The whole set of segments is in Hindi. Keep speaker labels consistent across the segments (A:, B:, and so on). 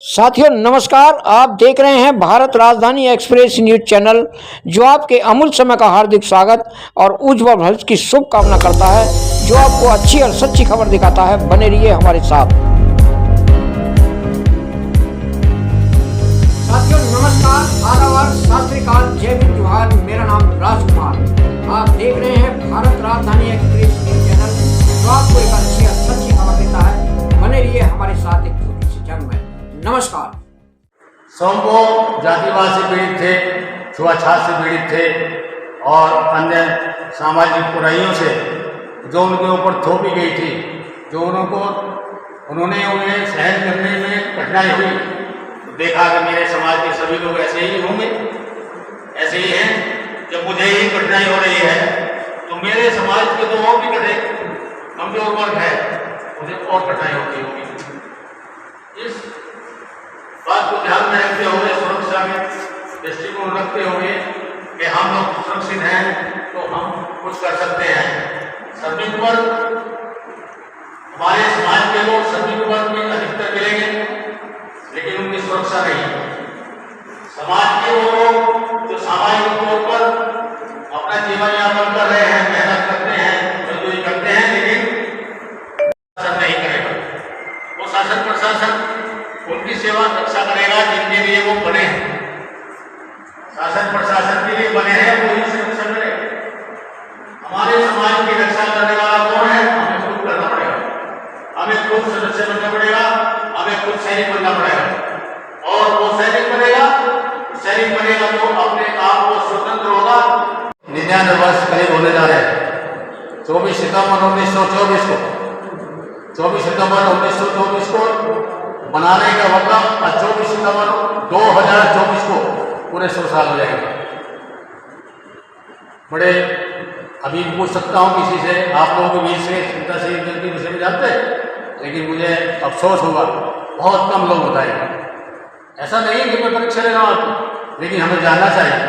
A: साथियों नमस्कार। आप देख रहे हैं भारत राजधानी एक्सप्रेस न्यूज चैनल, जो आपके अमूल्य समय का हार्दिक स्वागत और उज्जवल भविष्य की शुभकामना करता है, जो आपको अच्छी और सच्ची खबर दिखाता है। बने रहिए हमारे साथ। साथियों नमस्कार, आदाब, सत श्री अकाल, जय हिंद, जोहार। मेरा नाम राजकुमार। आप देख रहे हैं भारत राजधानी एक्सप्रेस न्यूज चैनल, जो आपको एक अच्छी और सच्ची खबर देता है। बने रहिए हमारे साथ एक छोटी सी जंग में। नमस्कार।
B: सोमको जातिवाद से पीड़ित थे, छुआछूत से पीड़ित थे और अन्य सामाजिक बुराइयों से जो उनके ऊपर थोपी गई थी, जो उन्होंने उन्हें सहन करने में कठिनाई हुई। देखा कि मेरे समाज के सभी लोग ऐसे ही होंगे, ऐसे ही हैं। जब मुझे ही कठिनाई हो रही है तो मेरे समाज के तो और भी कमजोर वर्ग है, मुझे और कठिनाई होती होगी। इस बात को ध्यान में रखते हुए, सुरक्षा में दृष्टिकोण रखते हुए कि हम लोग सुरक्षित हैं तो हम कुछ कर सकते हैं। सभी वर्ग, हमारे समाज के लोग सभी वर्ग में अधिकतर मिलेंगे, लेकिन उनकी सुरक्षा नहीं। समाज के वो लोग जो सामाजिक तौर पर अपना जीवन यापन कर रहे हैं, मेहनत करते हैं, मजदूरी करते हैं, लेकिन शासन नहीं करेगा। वो शासन प्रशासन उनकी सेवा रक्षा करेगा जिनके लिए वो बने हैं। शासन प्रशासन के लिए बने हैं, वो ही सुरक्षा करेगा। हमारे समाज की रक्षा करने वाला कौन है? हमें खुद करना पड़ेगा, हमें खुद सदस्य बनना पड़ेगा, हमें खुद सैनिक बनना पड़ेगा। और वो सैनिक बनेगा तो अपने आप को स्वतंत्र होगा। 99 वर्ष करीब होने जा रहे हैं। 24 सितंबर 1924 को 24 सितंबर 1924 को मनाने का मतलब 24 सितंबर 2024 को पूरे 100 साल हो जाएंगे। बड़े अभी पूछ सकता हूँ किसी से, आप लोगों के बीच से चिंता से के विषय में जानते हैं, लेकिन मुझे अफसोस होगा, बहुत कम लोग बताएंगे। ऐसा नहीं कि मैं परीक्षा ले रहा हूँ, लेकिन हमें जानना चाहिए,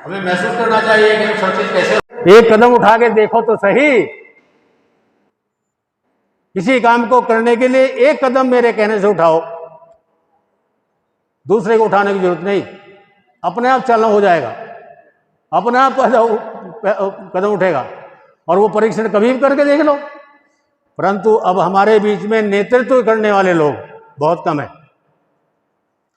B: हमें महसूस करना चाहिए कि हम सुरक्षित कैसे। एक कदम उठा के देखो तो सही। किसी काम को करने के लिए एक कदम मेरे कहने से उठाओ, दूसरे को उठाने की जरूरत नहीं। अपने आप चलना हो जाएगा, अपने आप कदम उठेगा। और वो परीक्षण कभी भी करके देख लो। परंतु अब हमारे बीच में नेतृत्व करने वाले लोग बहुत कम है।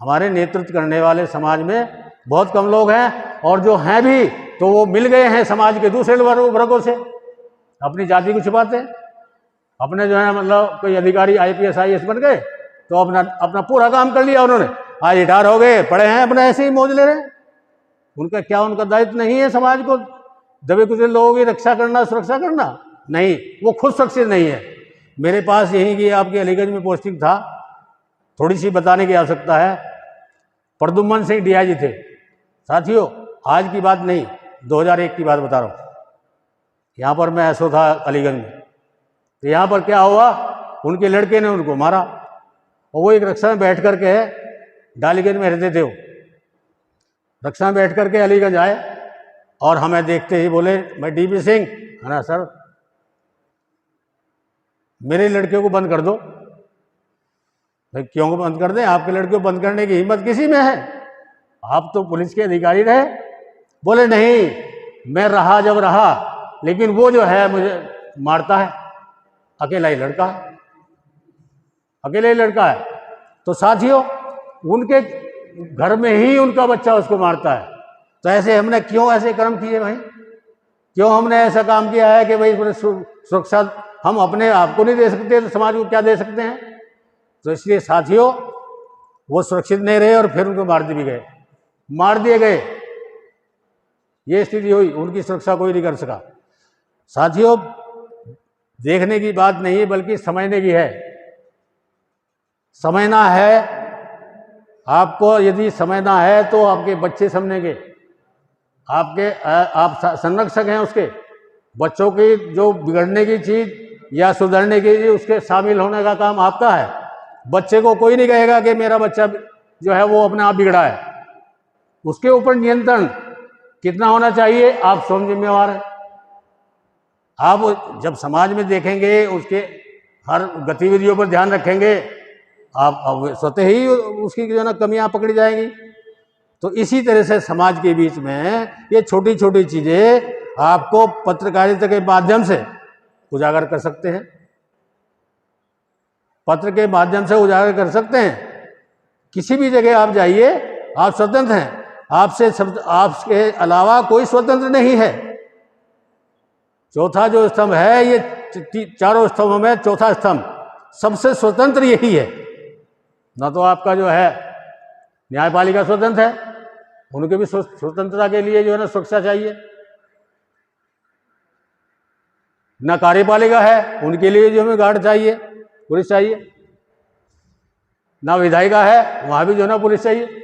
B: हमारे नेतृत्व करने वाले समाज में बहुत कम लोग हैं, और जो हैं भी तो वो मिल गए हैं समाज के दूसरे वर्गों से, अपनी जाति को छिपाते हैं। अपने जो है मतलब कोई अधिकारी IPS IAS बन गए तो अपना पूरा काम कर लिया उन्होंने, आज रिटायर हो गए, पड़े हैं अपने ऐसे ही मौज ले रहे हैं। उनका दायित्व नहीं है समाज को दबे कुचले लोगों की रक्षा करना, सुरक्षा करना? नहीं, वो खुद सुरक्षित नहीं है। मेरे पास यहीं की आपके अलीगंज में पोस्टिंग था, थोड़ी सी बताने की आवश्यकता है। प्रद्युम्न सिंह DIG थे। साथियों, आज की बात नहीं, 2001 की बात बता रहा हूँ। यहाँ पर मैं SO था अलीगंज में। तो यहाँ पर क्या हुआ, उनके लड़के ने उनको मारा, और वो एक रक्षा में बैठ करके, डालीगंज में रहते थे वो, रक्षा में बैठ करके अलीगंज आए और हमें देखते ही बोले, मैं DP सिंह, है ना सर, मेरे लड़के को बंद कर दो। भाई क्यों बंद कर दें? आपके लड़के को बंद करने की हिम्मत किसी में है? आप तो पुलिस के अधिकारी रहे। बोले नहीं, मैं रहा जब रहा, लेकिन वो जो है मुझे मारता है, अकेला ही लड़का है, अकेला ही लड़का है। तो साथियों, उनके घर में ही उनका बच्चा उसको मारता है। तो ऐसे हमने क्यों ऐसे कर्म किए भाई? क्यों हमने ऐसा काम किया है कि भाई सुरक्षा हम अपने आप को नहीं दे सकते तो समाज को क्या दे सकते हैं? तो इसलिए साथियों, वो सुरक्षित नहीं रहे और फिर उनको मार दिए गए। ये स्थिति हुई, उनकी सुरक्षा कोई नहीं कर सका। साथियों, देखने की बात नहीं है, बल्कि समझने की है। समझना है आपको, यदि समझना है तो आपके बच्चे समझेंगे। आप संरक्षक हैं उसके बच्चों की, जो बिगड़ने की चीज या सुधरने की चीज, उसके शामिल होने का काम आपका है। बच्चे को कोई नहीं कहेगा कि मेरा बच्चा जो है वो अपने आप बिगड़ा है। उसके ऊपर नियंत्रण कितना होना चाहिए, आप स्वयं जिम्मेवार हैं। आप जब समाज में देखेंगे, उसके हर गतिविधियों पर ध्यान रखेंगे, आप स्वतः ही उसकी जो है ना कमियां पकड़ी जाएंगी। तो इसी तरह से समाज के बीच में ये छोटी छोटी चीज़ें आपको पत्रकारिता के माध्यम से उजागर कर सकते हैं, पत्र के माध्यम से उजागर कर सकते हैं। किसी भी जगह आप जाइए, आप स्वतंत्र हैं, आपके अलावा कोई स्वतंत्र नहीं है। चौथा जो स्तंभ है, ये चारों स्तंभों में चौथा स्तंभ सबसे स्वतंत्र यही है। ना तो आपका जो है न्यायपालिका स्वतंत्र है, उनके भी स्वतंत्रता के लिए जो है ना सुरक्षा चाहिए। ना कार्यपालिका है, उनके लिए जो हमें गार्ड चाहिए, पुलिस चाहिए। ना विधायिका है, वहां भी जो है ना पुलिस चाहिए।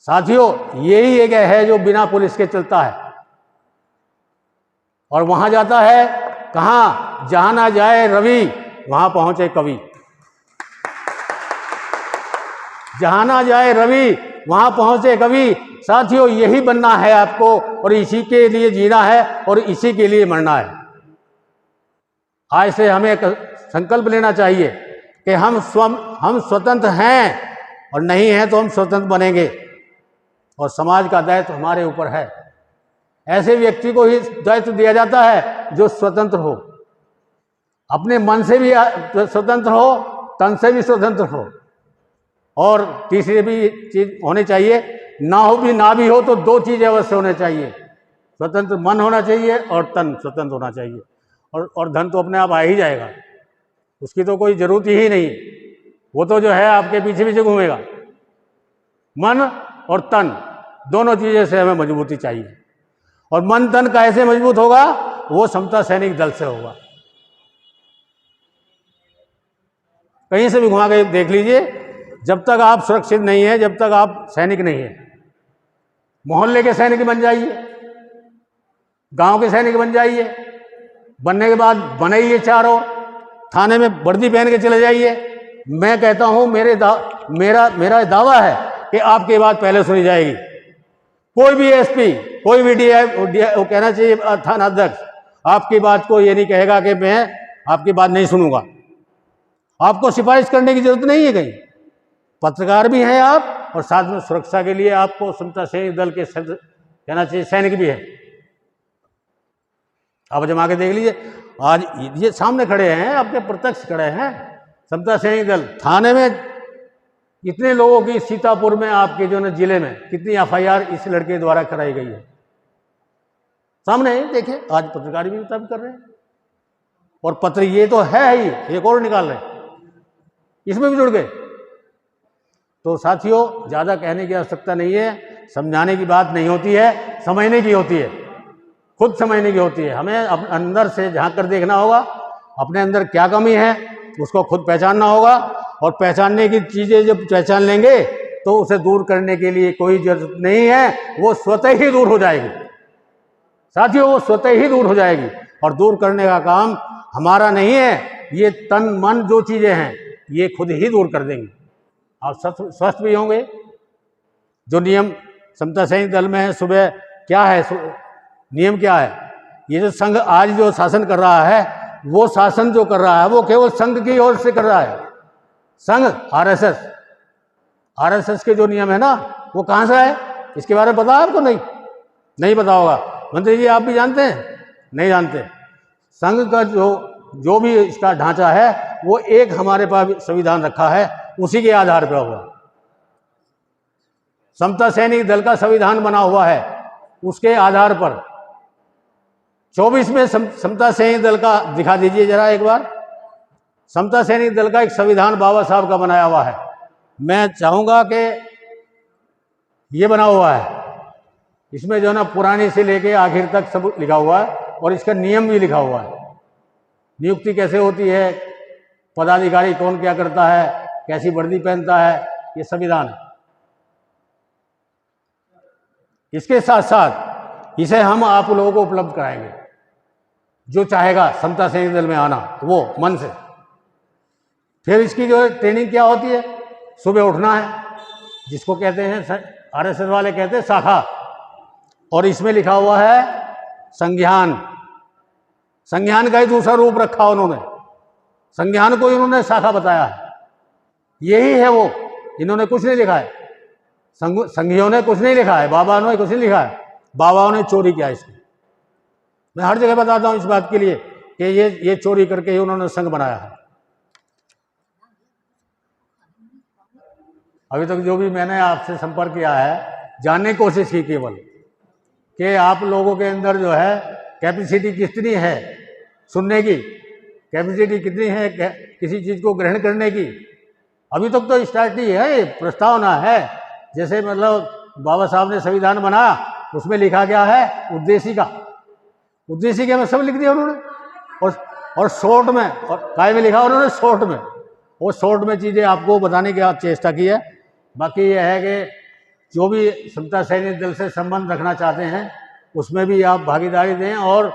B: साथियों, यही एक है जो बिना पुलिस के चलता है, और वहां जाता है कहां? जहां ना जाए रवि वहां पहुंचे कवि। जहां ना जाए रवि वहां पहुंचे कवि। साथियों, यही बनना है आपको, और इसी के लिए जीना है और इसी के लिए मरना है। आज से हमें एक संकल्प लेना चाहिए कि हम स्वतंत्र हैं, और नहीं हैं तो हम स्वतंत्र बनेंगे, और समाज का दायित्व हमारे ऊपर है। ऐसे व्यक्ति को ही दायित्व दिया जाता है जो स्वतंत्र हो, अपने मन से भी स्वतंत्र हो, तन से भी स्वतंत्र हो, और तीसरी भी चीज होनी चाहिए, ना भी हो तो दो चीजें अवश्य होने चाहिए। स्वतंत्र मन होना चाहिए और तन स्वतंत्र होना चाहिए, और धन तो अपने आप आ ही जाएगा, उसकी तो कोई जरूरत ही नहीं, वो तो जो है आपके पीछे पीछे घूमेगा। मन और तन दोनों चीजें से हमें मजबूती चाहिए, और मन तन कैसे मजबूत होगा? वो समता सैनिक दल से होगा। कहीं से भी घुमा के देख लीजिए, जब तक आप सुरक्षित नहीं है, जब तक आप सैनिक नहीं है, मोहल्ले के सैनिक बन जाइए, गांव के सैनिक बन जाइए, बनने के बाद बनाइए चारों, थाने में वर्दी पहन के चले जाइए। मैं कहता हूं, मेरा दावा है कि आपकी बात पहले सुनी जाएगी। कोई भी एसपी, कोई भी वो कहना चाहिए थाना अध्यक्ष, आपकी बात को ये नहीं कहेगा कि मैं आपकी बात नहीं सुनूंगा। आपको सिफारिश करने की जरूरत नहीं है कहीं। पत्रकार भी हैं आप, और साथ में सुरक्षा के लिए आपको समता सैनिक दल के कहना चाहिए सैनिक भी है। आप जमा के देख लीजिए, आज ये सामने खड़े हैं, आपके प्रत्यक्ष खड़े हैं समता सैनिक दल। थाने में इतने लोगों की, सीतापुर में आपके जो ना जिले में कितनी एफआईआर इस लड़के द्वारा कराई गई है, सामने देखें। आज पत्रकार भी तब कर रहे हैं, और पत्र ये तो है ही, एक और निकाल रहे हैं, इसमें भी जुड़ गए। तो साथियों, ज्यादा कहने की आवश्यकता नहीं है, समझाने की बात नहीं होती है, समझने की होती है, खुद समझने की होती है। हमें अपने अंदर से झांक कर देखना होगा, अपने अंदर क्या कमी है उसको खुद पहचानना होगा, और पहचानने की चीजें जब पहचान लेंगे तो उसे दूर करने के लिए कोई जरूरत नहीं है, वो स्वतः ही दूर हो जाएगी। साथियों, वो स्वतः ही दूर हो जाएगी, और दूर करने का काम हमारा नहीं है। ये तन मन जो चीजें हैं ये खुद ही दूर कर देंगे। आप स्वस्थ भी होंगे। जो नियम समता सैनिक दल में है, सुबह क्या है नियम, क्या है? ये जो संघ आज जो शासन कर रहा है, वो शासन जो कर रहा है वो केवल संघ की ओर से कर रहा है। संघ आरएसएस के जो नियम है ना, वो कहां से है? इसके बारे में पता है आपको? नहीं पता होगा। मंत्री जी, आप भी जानते हैं? नहीं जानते। संघ का जो भी इसका ढांचा है, वो एक हमारे पास संविधान रखा है, उसी के आधार पर हुआ। समता सैनिक दल का संविधान बना हुआ है, उसके आधार पर 24 में समता सैनिक दल का दिखा दीजिए जरा एक बार। समता सैनिक दल का एक संविधान बाबा साहब का बनाया हुआ है। मैं चाहूंगा कि ये बना हुआ है, इसमें जो है ना पुराने से लेके आखिर तक सब लिखा हुआ है, और इसका नियम भी लिखा हुआ है। नियुक्ति कैसे होती है, पदाधिकारी कौन क्या करता है, कैसी वर्दी पहनता है, ये संविधान है। इसके साथ साथ इसे हम आप लोगों को उपलब्ध कराएंगे। जो चाहेगा समता सैनिक दल में आना, वो मन से। फिर इसकी जो ट्रेनिंग क्या होती है, सुबह उठना है, जिसको कहते हैं आरएसएस वाले कहते हैं शाखा, और इसमें लिखा हुआ है संज्ञान। संज्ञान का ही दूसरा रूप रखा उन्होंने, संज्ञान को ही उन्होंने शाखा बताया है। यही है वो। इन्होंने कुछ नहीं लिखा है, संघियों ने कुछ नहीं लिखा है, बाबा ने कुछ नहीं लिखा है, बाबाओं ने चोरी किया इसको। मैं हर जगह बताता हूं इस बात के लिए कि ये चोरी करके ही उन्होंने संघ बनाया है। अभी तक जो भी मैंने आपसे संपर्क किया है, जानने की कोशिश की केवल कि आप लोगों के अंदर जो है कैपेसिटी कितनी है, सुनने की कैपेसिटी कितनी है, किसी चीज़ को ग्रहण करने की। अभी तक तो स्टार्ट ही है, प्रस्तावना है। जैसे मतलब बाबा साहब ने संविधान बनाया, उसमें लिखा गया है उद्देशिका, उद्देशिका में सब लिख दिया उन्होंने, और शॉर्ट में, और काय में लिखा उन्होंने शॉर्ट में, वो शॉर्ट में चीज़ें आपको बताने की आप चेष्टा की है। बाकी यह है कि जो भी समता सैनिक दल से संबंध रखना चाहते हैं उसमें भी आप भागीदारी दें, और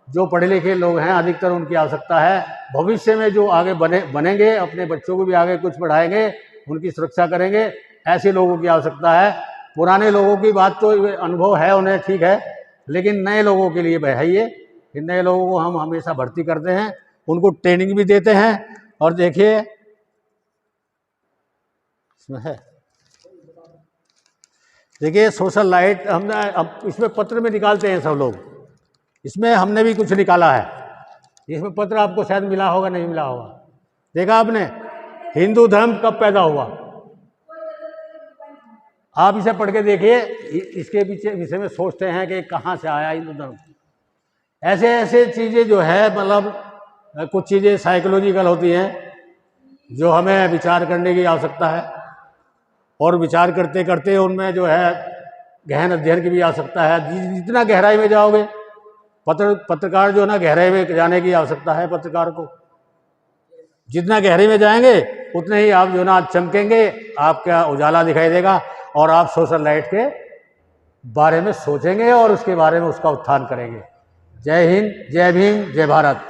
B: जो पढ़े लिखे लोग हैं अधिकतर उनकी आवश्यकता है। भविष्य में जो आगे बनेंगे, अपने बच्चों को भी आगे कुछ पढ़ाएंगे, उनकी सुरक्षा करेंगे, ऐसे लोगों की आवश्यकता है। पुराने लोगों की बात तो अनुभव है उन्हें, ठीक है, लेकिन नए लोगों के लिए है ये, इन नए लोगों को हम हमेशा भर्ती करते हैं, उनको ट्रेनिंग भी देते हैं। और देखिए इसमें है, देखिए सोशल लाइट हमने अब इसमें पत्र में निकालते हैं सब लोग, इसमें हमने भी कुछ निकाला है। इसमें पत्र आपको शायद मिला होगा, नहीं मिला होगा, देखा आपने? हिंदू धर्म कब पैदा हुआ, आप इसे पढ़ के देखिए। इसके पीछे विषय में सोचते हैं कि कहाँ से आया हिंदू धर्म। ऐसे ऐसे चीज़ें जो है, मतलब कुछ चीज़ें साइकोलॉजिकल होती हैं जो हमें विचार करने की आवश्यकता है, और विचार करते करते उनमें जो है गहन अध्ययन की भी आवश्यकता है। जितना गहराई में जाओगे, पत्रकार जो है ना, गहराई में जाने की आवश्यकता है पत्रकार को। जितना गहरे में जाएंगे उतने ही आप जो ना चमकेंगे, आपका उजाला दिखाई देगा, और आप सोशल लाइट के बारे में सोचेंगे और उसके बारे में उसका उत्थान करेंगे। जय हिंद, जय भीम, जय भारत।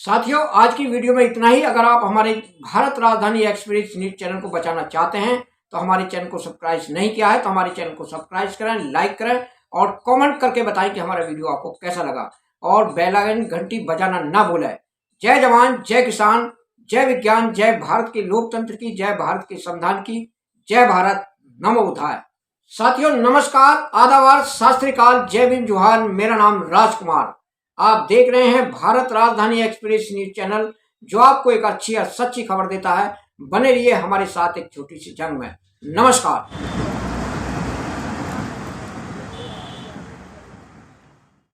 A: साथियों, आज की वीडियो में इतना ही। अगर आप हमारे भारत राजधानी एक्सप्रेस न्यूज चैनल को बचाना चाहते हैं तो हमारे चैनल को सब्सक्राइब नहीं किया है तो हमारे चैनल को सब्सक्राइब करें, लाइक करें और कमेंट करके बताएं कि हमारा वीडियो आपको कैसा लगा। और बेल आइकन घंटी बजाना ना भूलें। जय जवान, जय किसान, जय विज्ञान, जय भारत के लोकतंत्र की, जय भारत के संविधान की, जय भारत, नमो बुद्धाय। साथियों नमस्कार, आदाब, सत श्री अकाल, जय भीम, जोहार। मेरा नाम राजकुमार। आप देख रहे हैं भारत राजधानी एक्सप्रेस न्यूज चैनल, जो आपको एक अच्छी और सच्ची खबर देता है। बने रहिए हमारे साथ एक छोटी सी जंग में। नमस्कार।